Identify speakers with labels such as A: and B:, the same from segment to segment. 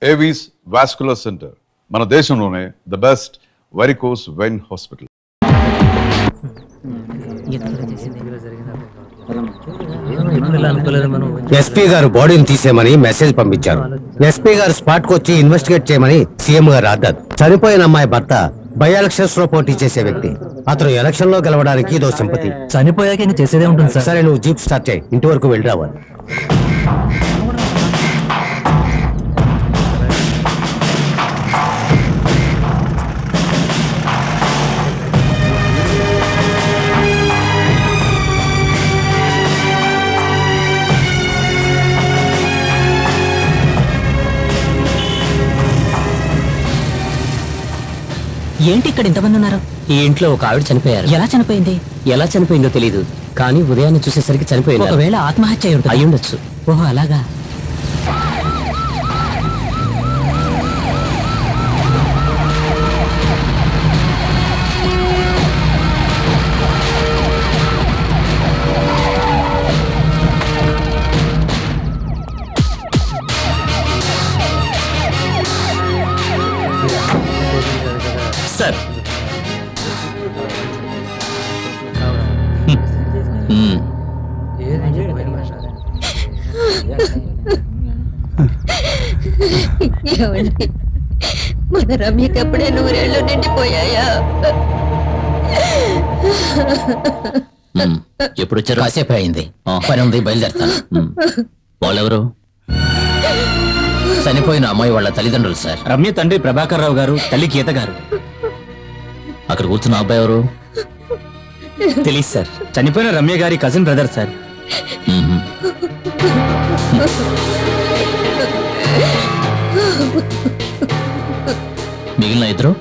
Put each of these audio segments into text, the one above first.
A: Avis vascular centre మన దేశంలోనే the best varicose vein hospital.
B: SP గారు బాడీని తీసేయమని మెసేజ్ పంపించారు. ఎస్పీ గారు స్పాట్ కు వచ్చి ఇన్వెస్టిగేట్ చేయమని సీఎం గారు ఆర్డర్. చనిపోయిన అమ్మాయి భర్త బై ఎలక్షన్స్ లో పోటీ చేసే వ్యక్తి. అతను ఎలక్షన్ లో గెలవడానికి ఇదో సింపతి.
C: చనిపోయాక ఇంకా చేసేదే ఉంటుంది సార్.
B: సరే నువ్వు జీప్ స్టార్ట్ చేయి, ఇంటి వరకు వెళ్ళి రావాలి.
C: ఏంటి ఇక్కడ ఇంతమంది ఉన్నారు?
D: ఈ ఇంట్లో ఒక ఆవిడ చనిపోయారు.
C: ఎలా చనిపోయింది?
D: ఎలా చనిపోయిందో తెలియదు, కానీ ఉదయాన్నే చూసేసరికి చనిపోయింది.
C: ఒకవేళ ఆత్మహత్య
D: అయి ఉండొచ్చు.
C: ఓహో అలాగా.
D: సార్
E: మన రమ్యకి అప్పుడే 100 ఏళ్ళు నిండిపోయాయా?
D: ఎప్పుడు వచ్చారు? కాసేపు అయింది, పని ఉంది, బయలుదేరుతాను. వాళ్ళెవరు? చనిపోయిన అమ్మాయి వాళ్ళ తల్లిదండ్రులు సార్.
C: రమ్య తండ్రి ప్రభాకర్ రావు గారు, తల్లి గీత గారు.
D: అక్కడ కూర్చున్న అబ్బాయి ఎవరు?
C: తెలియదు సార్. చనిపోయిన రమ్య గారి కజిన్ బ్రదర్ సార్.
D: మిగిలిన ఇద్దరు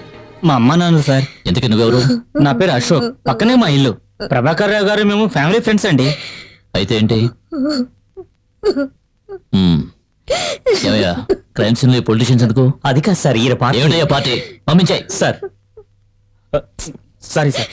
C: మా అమ్మ నాన్న సార్.
D: ఎందుకు నువ్వెవరు?
C: నా పేరు అశోక్, పక్కనే మా ఇల్లు. ప్రభాకర్ రావు గారు మేము ఫ్యామిలీ ఫ్రెండ్స్ అండి.
D: అయితే ఏంటి? ఏమయ్యా, క్రైమ్ సీన్ లో పొలిటీషియన్స్ ఎందుకు?
C: అది కాదు సార్, ఈయన పార్టీ.
D: ఏమిటయ్యా పార్టీ? పంపించాయి
C: సార్. Sorry sir.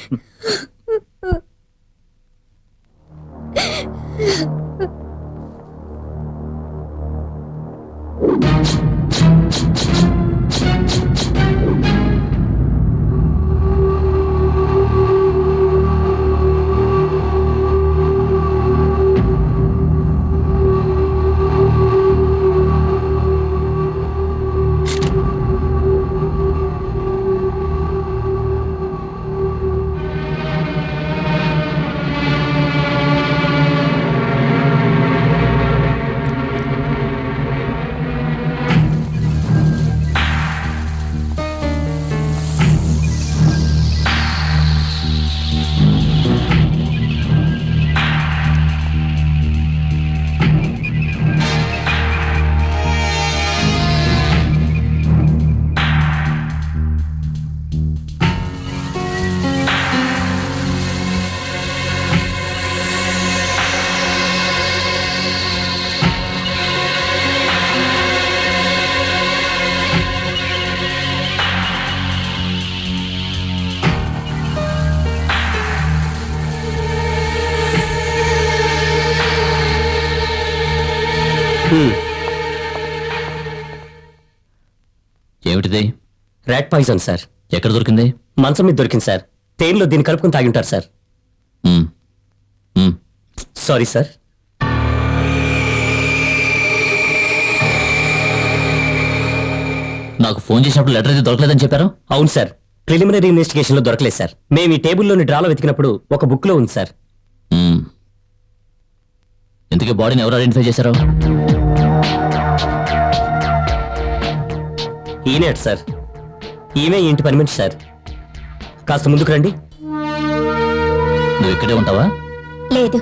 D: ఏమిటిది?
C: Rat poison sir.
D: ఎక్కడ దొరికింది?
C: మంచం మీద దొరికింది సార్. తేనెలో దీన్ని కలుపుకొని తాగి ఉంటారు సార్. Sorry sir.
D: నాకు ఫోన్ చేసినప్పుడు లెటర్ అయితే దొరకలేదని చెప్పారు.
C: అవును సార్, ప్రిలిమినరీ ఇన్వెస్టిగేషన్ లో దొరకలేదు సార్. మేము ఈ టేబుల్లోని డ్రాలో వెతికినప్పుడు ఒక బుక్ లో ఉంది సార్.
D: ఇంతకీ బాడీని ఎవరు ఐడెంటిఫై చేశారు?
C: ఈనేట్ సార్. ఈమె ఇంటి పని మనిషి సార్. కాస్త ముందుకు రండి.
D: నువ్వు ఇక్కడే ఉంటావా?
E: లేదు,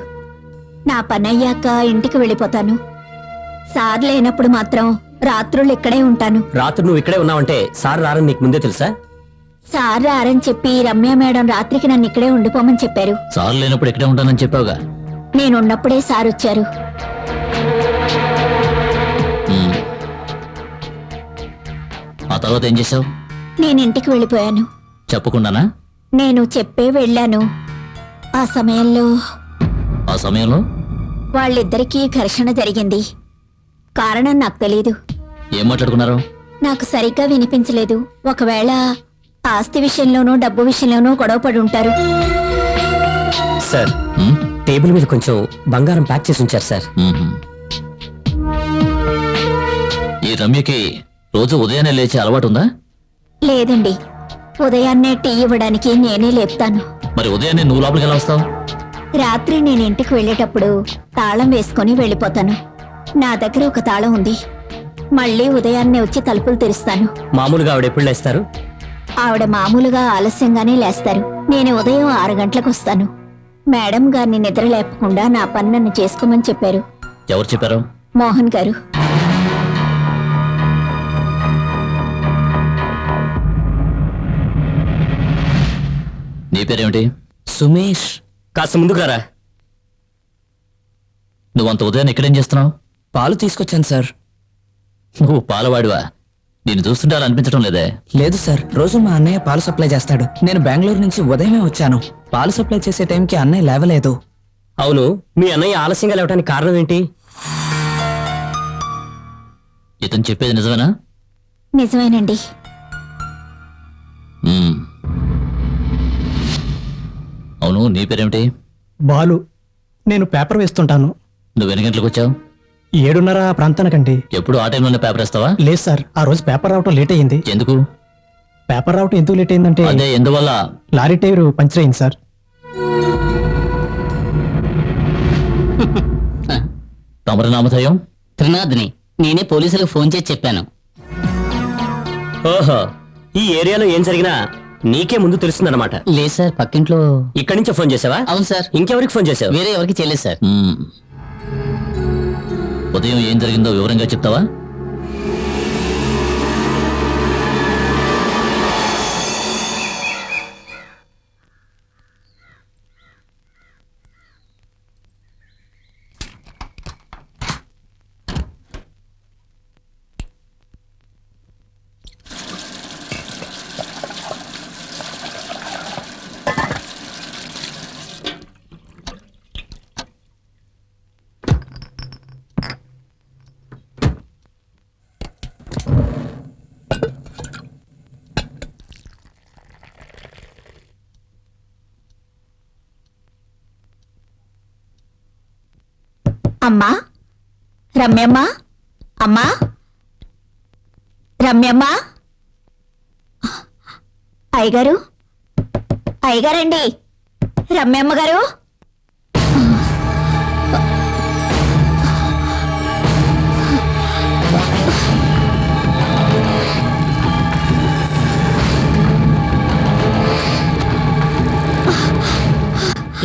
E: నా పని అయ్యాక ఇంటికి వెళ్ళిపోతాను. సార్ లేనప్పుడు మాత్రం రాత్రులు ఇక్కడే ఉంటాను.
C: రాత్రి నువ్వు ఇక్కడే ఉన్నావంటే సార్ రారని నీకు ముందే తెలుసా?
E: సార్ రారని చెప్పి రమ్య మేడం రాత్రికి నన్ను ఇక్కడే ఉండిపోమని చెప్పారు.
D: సార్ లేనప్పుడు ఇక్కడే ఉంటానని చెప్పావుగా.
E: నేనున్నప్పుడే సార్ వచ్చారు.
D: ఆ తర్వాత ఏం చేసావు?
E: నేను ఇంటికి వెళ్ళిపోయాను.
D: చెప్పకుండానా?
E: నేను చెప్పే వెళ్ళాను. ఆ సమయంలో
D: వాళ్ళిద్దరికీ
E: ఘర్షణ జరిగింది. కారణం నాకు తెలీదు.
D: ఏం మాట్లాడుకున్నారు?
E: నాకు సరిగ్గా వినిపించలేదు. ఒకవేళ ఆస్తి విషయంలోనూ డబ్బు విషయంలోనూ గొడవపడి ఉంటారు.
C: సార్,
D: ఉమ్,
C: టేబుల్ మీద కొంచెం బంగారం ప్యాక్ చేసి ఉంచారు సార్.
D: ఉమ్హు. ఈ రమ్యకి రోజు ఉదయాన్నే లేచే అలవాటు ఉందా?
E: లేదండి, ఉదయాన్నే టీ ఇవ్వడానికి నేనే లేపుతాను.
D: మరి ఉదయాన్నే నువ్వు లోపలికి ఎలా వస్తావు?
E: రాత్రి నేను ఇంటికి వెళ్ళేటప్పుడు తాళం వేసుకొని వెళ్ళిపోతాను. నా దగ్గర ఒక తాళం ఉంది. మళ్ళీ ఉదయాన్నే వచ్చి తలుపులు తెరుస్తాను.
C: మామూలుగా ఆవిడ ఎప్పుడు లేస్తారు?
E: ఆవిడ మామూలుగా ఆలస్యంగానే లేస్తారు. నేను ఉదయం 6 గంటలకు వస్తాను. మేడం గారిని నిద్ర లేపకుండా నా పని నన్ను చేసుకోమని చెప్పారు.
D: ఎవరు చెప్పారు?
E: మోహన్ గారు.
D: నీ పేరేమిటి?
C: సుమేష్. కాస్త ముందుగారా.
D: నువ్వంత ఉదయాన్నే ఇక్కడేం చేస్తున్నావు?
F: పాలు తీసుకొచ్చాను సార్.
D: నువ్వు పాలవాడివా? నేను చూస్తుంటే అలా అనిపించడం లేదే.
F: లేదు సార్, రోజు మా అన్నయ్య పాలు సప్లై చేస్తాడు. నేను బెంగళూరు నుంచి ఉదయమే వచ్చాను. పాలు సప్లై చేసే టైంకి అన్నయ్య లేవలేదు.
C: అవును, మీ అన్నయ్య ఆలస్యంగా లేవడానికి కారణం ఏంటి?
D: ఇతను చెప్పేది నిజమేనా?
E: నిజమేనండి.
D: ఉమ్. అవును, నీ పేరేమిటి?
G: బాలు. నేను పేపర్ వేస్తుంటాను.
D: నువ్వు ఎన్ని గంటలకు వచ్చావు?
G: 7:30 ప్రాంతానికండి.
D: ఎప్పుడు ఆ టైంలోనే పేపర్ వేస్తావా?
G: లేదు సార్, ఆ రోజు పేపర్ రావటం లేట్ అయ్యింది.
D: ఎందుకు?
G: పేపర్ రావటం ఎందుకు లేట్ అయిందంటే
D: అదే ఎందువల్ల?
G: లారీ టైర్ పంచర్ అయింది సార్.
D: తమరి నామధేయం?
H: త్రినాథ్ని. నేనే పోలీసులకు ఫోన్ చేసి చెప్పాను.
C: ఓహో, ఈ ఏరియాలో ఏం జరిగినా నీకే ముందు తెలుస్తుందన్నమాట.
H: లేదు సార్, పక్కింట్లో.
C: ఇక్కడి నుంచే ఫోన్ చేసావా?
H: అవును సార్.
C: ఇంకెవరికి ఫోన్ చేసావు?
H: వేరే ఎవరికి చేయలేదు సార్.
D: ఉమ్. ఉదయం ఏం జరిగిందో వివరంగా చెప్తావా?
E: అమ్మా, రమ్యమ్మ, అమ్మా, రమ్యమ్మ. అయ్యగారు, అయ్యగారండి, రమ్యమ్మ గారు.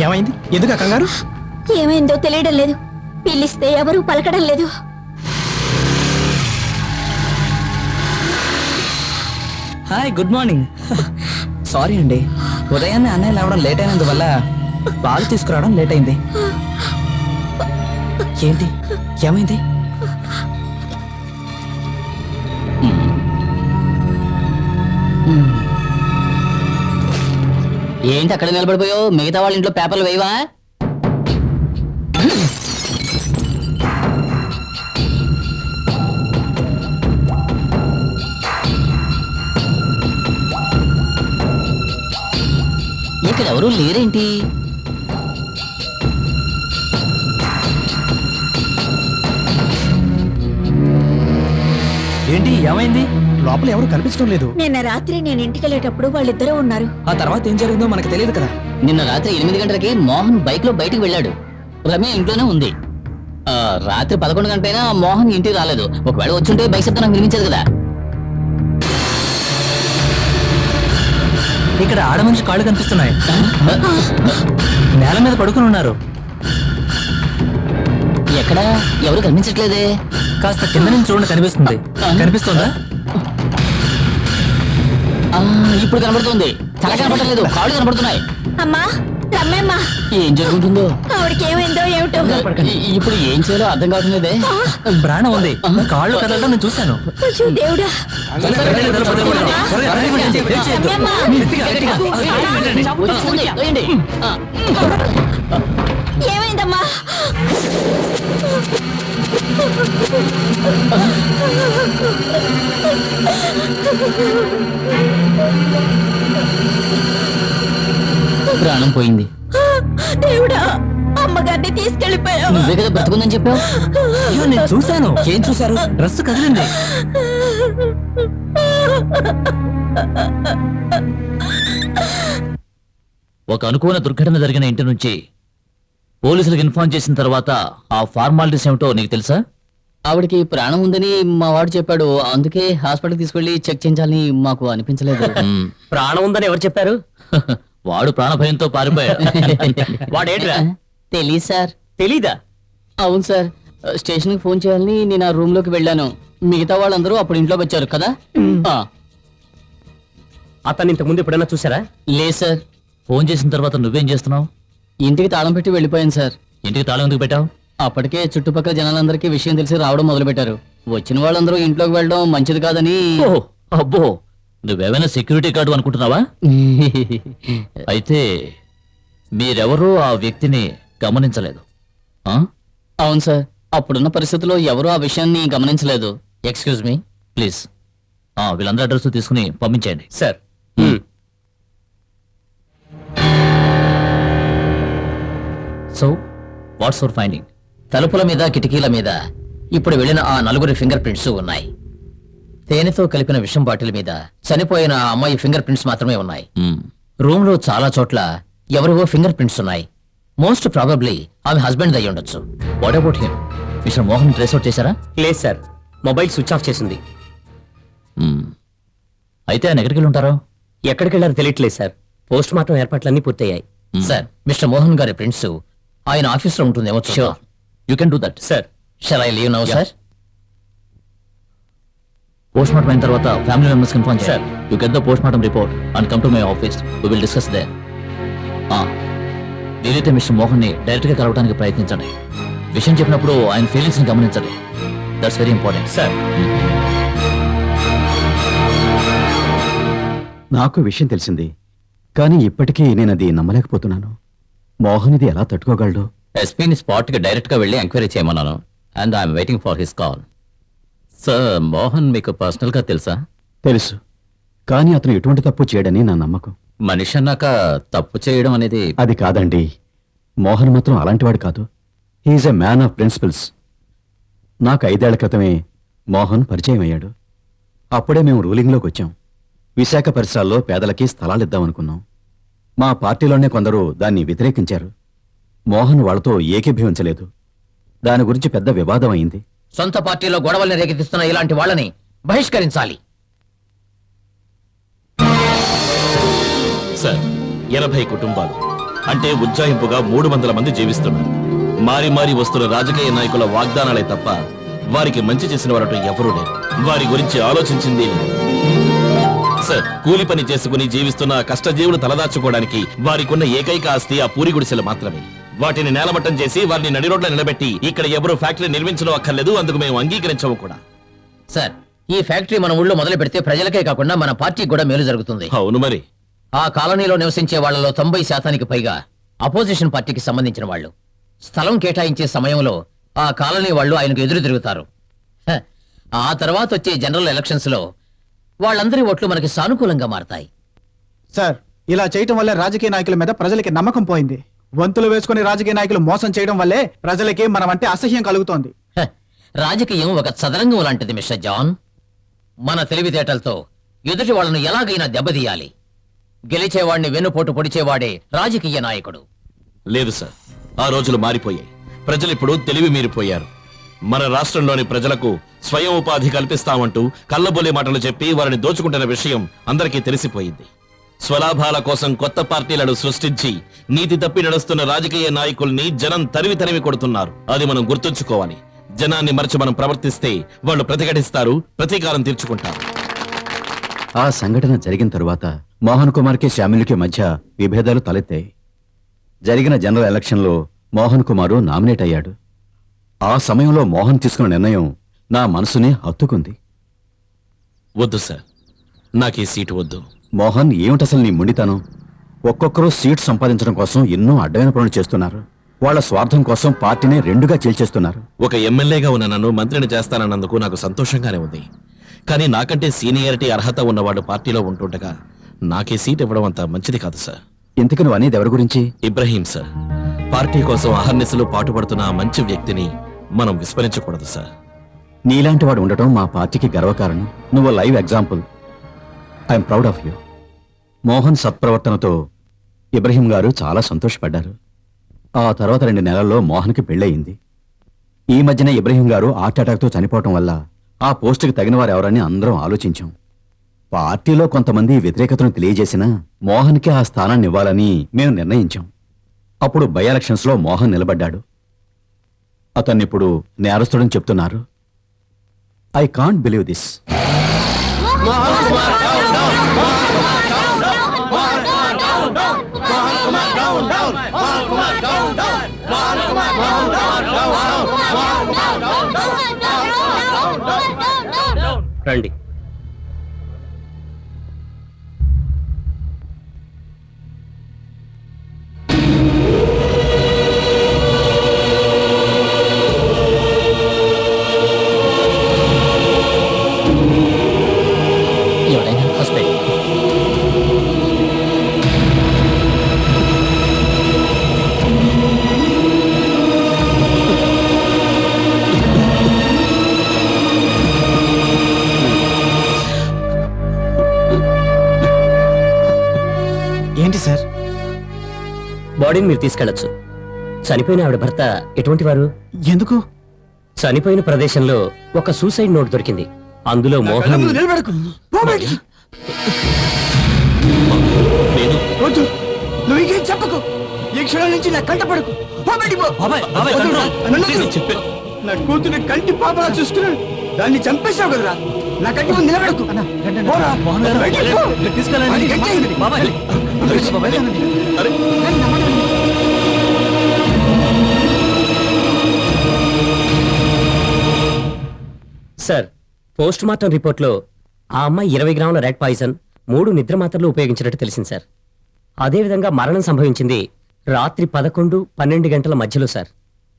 G: ఏమైంది? ఎందుకు ఆ కంగారు?
E: ఏమైందో తెలియడం లేదు. పిలిస్తే ఎవరూ పలకడం లేదు.
F: Hi, good morning. సారీ అండి, ఉదయాన్నే అన్నయ్య లేవడం లేట్ అయినందువల్ల పాలు తీసుకురావడం లేట్ అయింది. ఏంటి, ఏమైంది?
H: ఏంటి అక్కడ నిలబడిపోయావు? మిగతా వాళ్ళ ఇంట్లో పేపర్లు వేయవా? ఇక్కడ ఎవరు లేరేంటి?
F: ఏంటి, ఏమైంది?
G: లోపల ఎవరు కనిపించడం లేదు.
E: నిన్న రాత్రి నేను ఇంటికి వెళ్ళేటప్పుడు వాళ్ళిద్దరూ ఉన్నారు.
F: ఆ తర్వాత ఏం జరిగిందో మనకు తెలియదు కదా.
H: నిన్న రాత్రి 8 గంటలకి మోహన్ బైక్ లో బయటకు వెళ్ళాడు. రమ్య ఇంట్లోనే ఉంది. రాత్రి 11 గంటలైనా మోహన్ ఇంటికి రాలేదు. ఒకవేళ వచ్చుంటే బైక్ శబ్దం నాకు వినిపించదు కదా.
F: ఇక్కడ ఆడ మనిషి కాళ్ళు కనిపిస్తున్నాయి. నేల మీద పడుకుని ఉన్నారు.
H: ఎక్కడ? ఎవరు కనిపించట్లేదే.
F: కాస్త కింద నుంచి చూడండి, కనిపిస్తుంది. కనిపిస్తుందా?
H: ఇప్పుడు కనబడుతుంది. తల కనబడలేదు, కాళ్ళు కనబడుతున్నాయి.
E: అమ్మా, రమ్యమ్మ.
H: ఏం జరుగుతుందో?
E: ఆవిడకి ఏమైందో ఏమిటో.
H: ఇప్పుడు ఏం చేయాలో అర్థం కావట్లేదే.
F: ప్రాణం ఉంది, కాళ్ళు కదలడం నేను చూశాను.
E: అయ్యో దేవుడా. రమ్యమ్మ.
H: వచ్చేస్తుంది, తోయండి.
E: ఏమైందమ్మా?
H: ప్రాణం పోయింది.
E: దేవుడా, అమ్మగారిని తీసుకెళ్లిపోయావు.
H: నువ్వే కదా బ్రతుకుందని చెప్పావు.
F: అయ్యో, నేను చూశాను. ఏం చూశారు? డ్రెస్ కదిలింది.
D: ఒక అనుకోని దుర్ఘటన జరిగిన ఇంటి నుంచి పోలీసులకు ఇన్ఫార్మ్ చేసిన తర్వాత ఆ ఫార్మాలిటీస్ ఏమిటో నీకు తెలుసా?
H: ఆవిడకి ప్రాణం ఉందని మా వాడు చెప్పాడు. అందుకే హాస్పిటల్ తీసుకెళ్లి చెక్ చేయించాలని మాకు అనిపించలేదు.
C: ప్రాణం ఉందని ఎవరు చెప్పారు?
D: వాడు ప్రాణభయంతో పారిపోయాడు.
C: వాడేంట్రా?
H: తెలీదు సార్.
C: తెలీదా?
H: అవును సార్, స్టేషన్కి ఫోన్ చేయాలని నేను ఆ రూమ్ లోకి వెళ్ళాను. మిగతా వాళ్ళందరూ అప్పుడు ఇంట్లోకి వచ్చారు కదా.
C: అతన్ని ఇంతకు ముందు ఎప్పుడైనా చూసారా?
H: లేదు సార్.
D: ఫోన్ చేసిన తర్వాత నువ్వేం చేస్తున్నావు?
H: ఇంటికి తాళం పెట్టి వెళ్ళిపోయాను సార్.
D: ఇంటికి తాళం ఎందుకు పెట్టావు?
H: అప్పటికే చుట్టుపక్కల జనాలందరికీ విషయం తెలిసి రావడం మొదలుపెట్టారు. వచ్చిన వాళ్ళందరూ ఇంట్లోకి వెళ్ళడం మంచిది కాదని.
D: ఓహ్, అబ్బో, నువ్వేమైనా సెక్యూరిటీ గార్డు అనుకుంటున్నావా? అయితే మీరెవరూ ఆ వ్యక్తిని గమనించలేదు. ఆ?
H: అవును సార్, అప్పుడున్న పరిస్థితుల్లో ఎవరూ ఆ విషయాన్ని గమనించలేదు.
D: Excuse me please. వీళ్ళందరూ అడ్రస్ తీసుకుని పంపించేయండి.
C: Sir.
D: So what's your finding?
H: తలుపుల మీద కిటికీల మీద ఇప్పుడు వెళ్ళిన ఆ నలుగురి ఫింగర్ ప్రింట్స్ ఉన్నాయి. తేనెతో కలిపిన విషం బాటిల్ మీద చనిపోయిన ఆ అమ్మాయి ఫింగర్ ప్రింట్స్ మాత్రమే ఉన్నాయి. రూమ్ లో చాలా చోట్ల ఎవరివో ఫింగర్ ప్రింట్స్ ఉన్నాయి. మోస్ట్ ప్రాబబ్లీ ఆమె హస్బెండ్ అయి ఉండొచ్చు.
D: What about him? Mister Mohan trace out చేశారా?
C: లేదు సార్, మొబైల్ స్విచ్ ఆఫ్ చేసింది.
D: అయితే ఆయన ఎక్కడికి వెళ్ళి ఉంటారో?
C: ఎక్కడికి వెళ్ళారో తెలియట్లేదు సార్. పోస్ట్ మార్టం ఏర్పాట్లన్నీ పూర్తయ్యాయి.
H: సార్, మిస్టర్ మోహన్ గారి ప్రింట్స్ ఆయన ఆఫీస్ లో ఉంటుందేమో.
D: Sure, you can do that.
C: Sir.
H: Shall I leave now sir?
D: Post mortem అయిన తర్వాత ఫ్యామిలీ మెంబర్స్ ఇన్ఫార్మ్
C: Sir.
D: చేయండి. You get the post mortem report and come to my office. We will discuss there. వీలైతే mister Mohan ని direct గా కలవడానికి ప్రయత్నించండి. విషయం చెప్పినప్పుడు ఆయన ఫీలింగ్స్ ని గమనించండి. That's very important.
C: సార్.
I: నాకు విషయం తెలిసింది, కానీ ఇప్పటికీ నేను అది నమ్మలేకపోతున్నాను. మోహన్ ఇది ఎలా తట్టుకోగలడు?
H: ఎస్పీని స్పాట్ కి డైరెక్ట్ గా వెళ్ళి ఎంక్వైరీ చేయమన్నాను. And I'm waiting for his call. Sir, Mohan మీకు పర్సనల్ గా తెలుసా?
I: తెలుసు, కానీ అతను ఎటువంటి తప్పు చేయడని నా నమ్మకం.
H: మనిషి అన్నాక తప్పు చేయడం అనేది.
I: అది కాదండి, మోహన్ మాత్రం అలాంటివాడు కాదు. He is a man of principles. నాకు 5 ఏళ్ల క్రితమే మోహన్ పరిచయం అయ్యాడు. అప్పుడే మేము రూలింగ్లోకి వచ్చాం. విశాఖ పరిసరాల్లో పేదలకి స్థలాలు ఇద్దామనుకున్నాం. మా పార్టీలోనే కొందరు దాన్ని వ్యతిరేకించారు. మోహన్ వాళ్ళతో ఏకీభవించలేదు. దాని గురించి పెద్ద వివాదం అయింది.
H: సొంత పార్టీలో గొడవల్ని రేకెత్తిస్తున్న ఇలాంటి వాళ్ళని బహిష్కరించాలి.
J: సార్, 80 కుటుంబాలు అంటే ఉజ్జాయింపుగా 300 మంది జీవిస్తున్నారు. మారి మారి వస్తున్న రాజకీయ నాయకుల వాగ్దానాలే తప్ప వారికి మంచి చేసిన వారట ఎవరూ లేరు. వారి గురించి ఆలోచించింది లేదు. సార్, కూలి పని చేసుకుని జీవిస్తున్న కష్టజీవులు తలదాచుకోవడానికి వారికున్న ఏకైక ఆస్తి ఆ పూరి గుడిసెలు మాత్రమే. వాటిని నేలమట్టం చేసి వారిని నడి రోడ్ల నిలబెట్టి ఇక్కడ ఎవరు ఫ్యాక్టరీ నిర్మించడం అక్కర్లేదు, అందుకు మేము అంగీకరించము కూడా.
H: సార్, ఈ ఫ్యాక్టరీ మన ఊళ్ళో మొదలు పెడితే ప్రజలకే కాకుండా మన పార్టీకి కూడా మేలు జరుగుతుంది.
J: అవును మరి.
H: ఆ కాలనీలో నివసించే వాళ్ళలో 90% పైగా అపోజిషన్ పార్టీకి సంబంధించిన వాళ్ళు. స్థలం కేటాయించే సమయంలో ఆ కాలనీ వాళ్ళు ఆయనకు ఎదురు తిరుగుతారు. ఆ తర్వాత వచ్చే జనరల్ ఎలక్షన్స్ లో వాళ్ళందరి ఓట్లు మనకి సానుకూలంగా మారతాయి.
G: సార్, ఇలా చేయటం వల్లే రాజకీయ నాయకుల మీద ప్రజలకి నమ్మకం పోయింది. వంతులు వేసుకుని రాజకీయ నాయకులు మోసం చేయడం వల్లే ప్రజలకి మనం అంటే అసహ్యం కలుగుతోంది.
H: రాజకీయం ఒక చదరంగం లాంటిది మిస్టర్ జాన్. మన తెలివితేటలతో ఎదుటి వాళ్ళను ఎలాగైనా దెబ్బతీయాలి. గెలిచేవాడిని వెన్నుపోటు పొడిచేవాడే రాజకీయ నాయకుడు.
J: లేదు సార్, ఆ రోజులు మారిపోయాయి. ప్రజలిప్పుడు తెలివి మీరిపోయారు. మన రాష్ట్రంలోని ప్రజలకు స్వయం ఉపాధి కల్పిస్తామంటూ కళ్ళబొల్లి మాటలు చెప్పి వారిని దోచుకుంటున్న విషయం అందరికీ తెలిసిపోయింది. స్వలాభాల కోసం కొత్త పార్టీలను సృష్టించి నీతి తప్పి నడుస్తున్న రాజకీయ నాయకుల్ని జనం తరిమి కొడుతున్నారు. అది మనం గుర్తుంచుకోవాలి. జనాన్ని మరచి మనం ప్రవర్తిస్తే వాళ్ళు ప్రతిఘటిస్తారు, ప్రతీకారం తీర్చుకుంటారు.
I: ఆ సంఘటన జరిగిన తరువాత మోహన్ కుమార్కి శ్యామిలికి మధ్య విభేదాలు తలెత్తాయి. జరిగిన జనరల్ ఎలక్షన్లో మోహన్ కుమారు నామినేట్ అయ్యాడు. ఆ సమయంలో మోహన్ తీసుకున్న నిర్ణయం నా మనసుని హత్తుకుంది.
J: వద్దు సార్, నాకు ఈ సీటు వద్దు.
I: మోహన్, ఏమిటసలు నీ మొండితనం? ఒక్కొక్కరు సీట్ సంపాదించడం కోసం ఎన్నో అడ్డమైన పనులు చేస్తున్నారు. వాళ్ళ స్వార్థం కోసం పార్టీని రెండుగా చీల్చేస్తున్నారు.
J: ఒక ఎమ్మెల్యేగా ఉన్న నన్ను మంత్రిని చేస్తానన్నందుకు నాకు సంతోషంగానే ఉంది. కానీ నాకంటే సీనియారిటీ అర్హత ఉన్నవాడు పార్టీలో ఉంటుండగా నాకే సీట్ ఇవ్వడం అంత మంచిది కాదు సార్.
I: ఇంతకు నువ్వు అనేది ఎవరి గురించి?
J: ఇబ్రహీం సార్. పార్టీ కోసం అహర్నిశలు పాటుపడుతున్న ఆ మంచి వ్యక్తిని మనం విస్మరించకూడదు సార్.
I: నీలాంటి వాడు ఉండటం మా పార్టీకి గర్వకారణం. నువ్వు live example. I'm proud of you. Mohan సత్ప్రవర్తనతో ఇబ్రహీం గారు చాలా సంతోషపడ్డారు. ఆ తర్వాత 2 నెలల్లో మోహన్కి పెళ్ళయింది. ఈ మధ్యన ఇబ్రహీం గారు హార్ట్ అటాక్తో చనిపోవటం వల్ల ఆ పోస్టుకి తగిన వారు ఎవరని అందరం ఆలోచించాం. పార్టీలో కొంతమంది వ్యతిరేకతను తెలియజేసినా మోహన్కి ఆ స్థానాన్ని ఇవ్వాలని మేము నిర్ణయించాం. అప్పుడు బై ఎలక్షన్స్లో మోహన్ నిలబడ్డాడు. అతన్నిప్పుడు నేరస్తుడని చెప్తున్నారు. I can't believe this.
C: రండి.
H: ఎవరైనా హాస్పిటల్.
G: ఏంటి సార్?
C: బాడీని మీరు తీసుకెళ్లొచ్చు. చనిపోయిన ఆవిడ భర్త ఎటువంటి వారు?
G: ఎందుకు?
C: చనిపోయిన ప్రదేశంలో ఒక సూసైడ్ నోట్ దొరికింది. అందులో మోహన్
G: నిలబడకు. పో బయటికి.
J: నేను
G: వద్దు, నువ్వు ఇంకేం చెప్పకు. ఈ క్షణం నుంచి నా కంట పడకు. పో బయటికి పో. వద్దురా, నన్ను వద్దు. నా కూతురు కంటి పాపలా చూస్తున్నాడు. దాన్ని చంపేశావు కదరా. నా కంటి ముందు నిలబడకు. పోరా. బయటికి పో. అది గట్టిగా ఉంది.
J: అరే
C: సార్, పోస్ట్ మార్టం రిపోర్ట్లో ఆ అమ్మాయి 20 గ్రాముల రెడ్ పాయిజన్, 3 నిద్ర మాత్రలు ఉపయోగించినట్టు తెలిసింది సార్. అదేవిధంగా మరణం సంభవించింది రాత్రి 11-12 గంటల మధ్యలో సార్.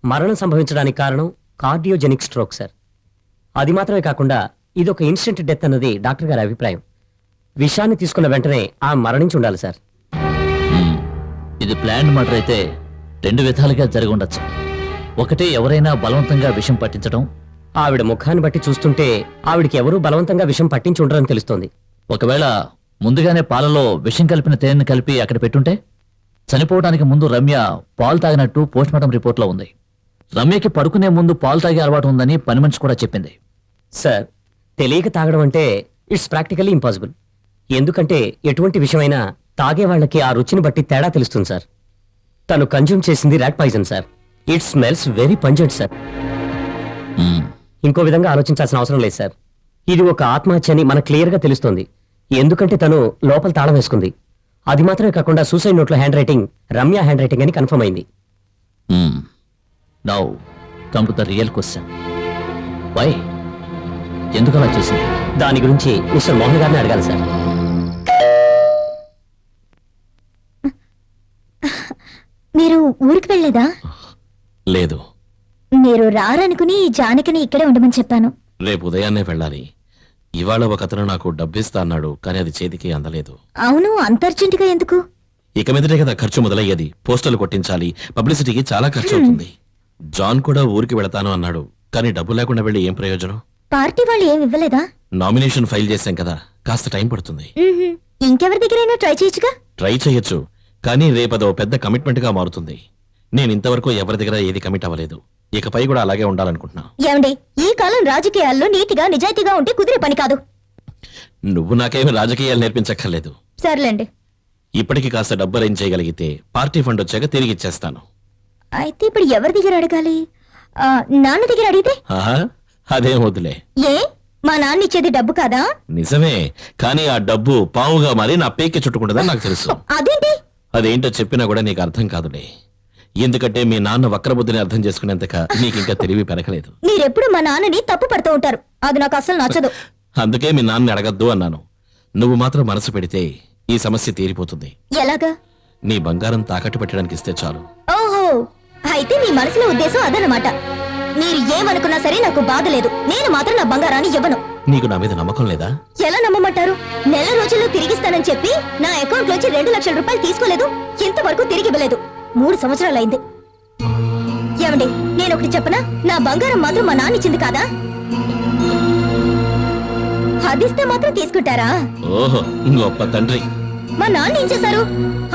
C: మరణం సంభవించడానికి కారణం కార్డియోజెనిక్ స్ట్రోక్ సార్. అది మాత్రమే కాకుండా ఇదొక ఇన్స్టెంట్ డెత్ అన్నది డాక్టర్ గారి అభిప్రాయం. విషాన్ని తీసుకున్న వెంటనే ఆ మరణించి ఉండాలి సార్.
D: ఇది ప్లాన్ మర్డర్ అయితే 2 విధాలుగా జరిగి ఉండొచ్చు. ఒకటి, ఎవరైనా బలవంతంగా విషం పట్టించడం.
C: ఆవిడ ముఖాన్ని బట్టి చూస్తుంటే ఆవిడికి ఎవరూ బలవంతంగా విషం పట్టించి ఉండరని తెలుస్తోంది.
D: ఒకవేళ ముందుగానే పాలలో విషం కలిపిన తేనెని కలిపి అక్కడ పెట్టుంటే? చనిపోవడానికి ముందు రమ్య పాలు తాగినట్టు పోస్ట్మార్టం రిపోర్ట్లో ఉంది. రమ్యకి పడుకునే ముందు పాలు తాగే అలవాటు ఉందని పని మనిషి కూడా చెప్పింది.
C: సార్, తెలియక తాగడం అంటే ఇట్స్ ప్రాక్టికల్లీ ఇంపాసిబుల్. ఎందుకంటే ఎటువంటి విషయమైనా తాగే వాళ్ళకి ఆ రుచిని బట్టి తేడా తెలుస్తుంది సార్. తను కన్జ్యూమ్ చేసింది rat poison sir. It smells very pungent sir. ఇంకో విధంగా ఆలోచించాల్సిన అవసరం లేదు సార్. ఇది ఒక ఆత్మహత్య అని మనకు క్లియర్గా తెలుస్తోంది. ఎందుకంటే తను లోపల తాళం వేసుకుంది. అది మాత్రమే కాకుండా సూసైడ్ నోట్లో hand writing Ramya hand writing అని కన్ఫర్మ్ అయింది.
D: Now come to the real question. Why? ఎందుకు అలా చేసింది?
C: దాని గురించి మిస్టర్ మోహన్ గారిని అడగాలి సార్.
E: మీరు ఊరికి వెళ్ళలేదా?
J: లేదు,
E: మీరు రారనుకుని జానకిని ఇక్కడే ఉండమని చెప్పాను.
J: రేపు ఉదయాన్నే వెళ్ళాలి. ఇవాళ ఒక అతను నాకు డబ్బిస్తా అన్నాడు, కానీ అది చేతికి అందలేదు.
E: అవును, అంత అర్జెంటుగా ఎందుకు?
J: ఇక మీదటే కదా ఖర్చు మొదలయ్యేది. పోస్టర్లు కొట్టించాలి, పబ్లిసిటీకి చాలా ఖర్చు అవుతుంది. జాన్ కూడా ఊరికి వెళతాను అన్నాడు, కానీ డబ్బు లేకుండా వెళ్ళి ఏం ప్రయోజనం?
E: పార్టీ వాళ్ళు ఏమి ఇవ్వలేదా?
J: నామినేషన్ ఫైల్ చేశాం కదా, కాస్త టైం పడుతుంది.
E: ఇంకెవరి దగ్గరైనా ట్రై చేయొచ్చుగా.
J: ట్రై చేయొచ్చు, కానీ రేపదో పెద్ద కమిట్మెంట్ గా మారుతుంది. నేను ఇంతవరకు ఎవరి దగ్గర ఏది కమిట్ అవ్వలేదు. ఇకపై కూడా అలాగే ఉండాలనుకుంటున్నా.
E: ఏమండి, ఈ కాలం రాజకీయాల్లో నీతిగా నిజాయితీగా ఉంటే కుదిరే పని కాదు.
J: నువ్వు నాకేమి రాజకీయాలు నేర్పించక్కర్లేదు.
E: సర్లేండి.
J: ఇప్పటికి కాస్త డబ్బు అరేంజ్ చేయగలిగితే పార్టీ ఫండ్ వచ్చాక తిరిగి ఇచ్చేస్తాను.
E: అయితే ఇప్పుడు ఎవరి దగ్గర అడగాలి? నాన్న దగ్గర అడిగితే?
J: ఆహా, అదేం వద్దులే.
E: ఏ, మా నాన్న ఇచ్చేది డబ్బు కాదా?
J: నిజమే, కానీ ఆ డబ్బు పావుగా మారి నా పేకి చుట్టుకుంటుందని నాకు తెలుసు.
E: అదేంటి?
J: అదేంటో చెప్పినా కూడా నీకు అర్థం కాదులే. ఎందుకంటే మీ నాన్న వక్రబుద్ధిని అర్థం చేసుకునేంతక నీకు ఇంకా తెలివి పెరగలేదు.
E: మీరెప్పుడు మా నాన్నని తప్పు పడుతూ ఉంటారు. అది నాకు అసలు నచ్చదు.
J: అందుకే మీ నాన్న అడగద్దు అన్నాను. నువ్వు మాత్రం మనసు పెడితే ఈ సమస్య తీరిపోతుంది.
E: ఎలాగా?
J: నీ బంగారం తాకట్టు పెట్టడానికి ఇస్తే చాలు.
E: ఓహో, అయితే మీ మనసులో ఉద్దేశం అదనమాట. మీరు ఏమనుకున్నా సరే నాకు బాధ లేదు. నేను మాత్రం నా బంగారాన్ని ఇవ్వను.
J: నీకు నా మీద నమ్మకం లేదా?
E: ఎలా నమ్మమంటారు? నెల రోజుల్లో తిరిగిస్తానని చెప్పి నా అకౌంట్ లోంచి 2 లక్షల రూపాయలు తీసుకోలేదు, ఇంతవరకు తిరిగి ఇవ్వలేదు. 3 సంవత్సరాలైంది. ఏమండి, నేను ఒకటి చెప్పనా? నా బంగారం మాత్రం మా నాన్న ఇచ్చింది కాదా? అదిస్తే మాత్రం తీసుకుంటారా?
J: ఓహో, గొప్ప తండ్రి.
E: మా నాన్న ఏం చేశారు?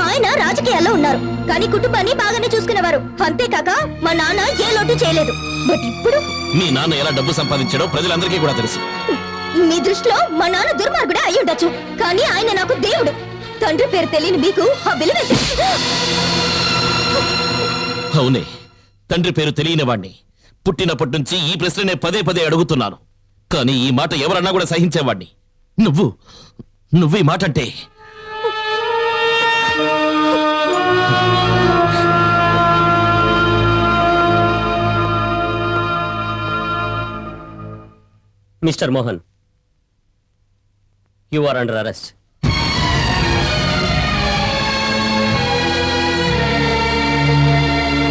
E: ఆయన రాజకీయాల్లో ఉన్నారు, కానీ కుటుంబాన్ని బాగానే చూసుకునేవారు. అంతేకాక మా నాన్న ఏ లోటు చేయలేదు. బట్ ఇప్పుడు
J: మీ నాన్న ఎలా డబ్బు సంపాదించాడో ప్రజలందరికీ కూడా తెలుసు.
E: మీ దృష్టిలో మా నాన్న దుర్మార్గుడే అయి ఉండొచ్చు, కానీ ఆయన నాకు దేవుడు. తండ్రి పేరు తెలియని మీకు ఆ విలువ
J: అవునే, తండ్రి పేరు తెలియని వాణ్ణి. పుట్టినప్పటి నుంచి ఈ ప్రశ్ననే పదే పదే అడుగుతున్నాను, కానీ ఈ మాట ఎవరన్నా కూడా సహించేవాణ్ణి. నువ్వు ఈ మాట అంటే
C: mister Mohan, you are under arrest.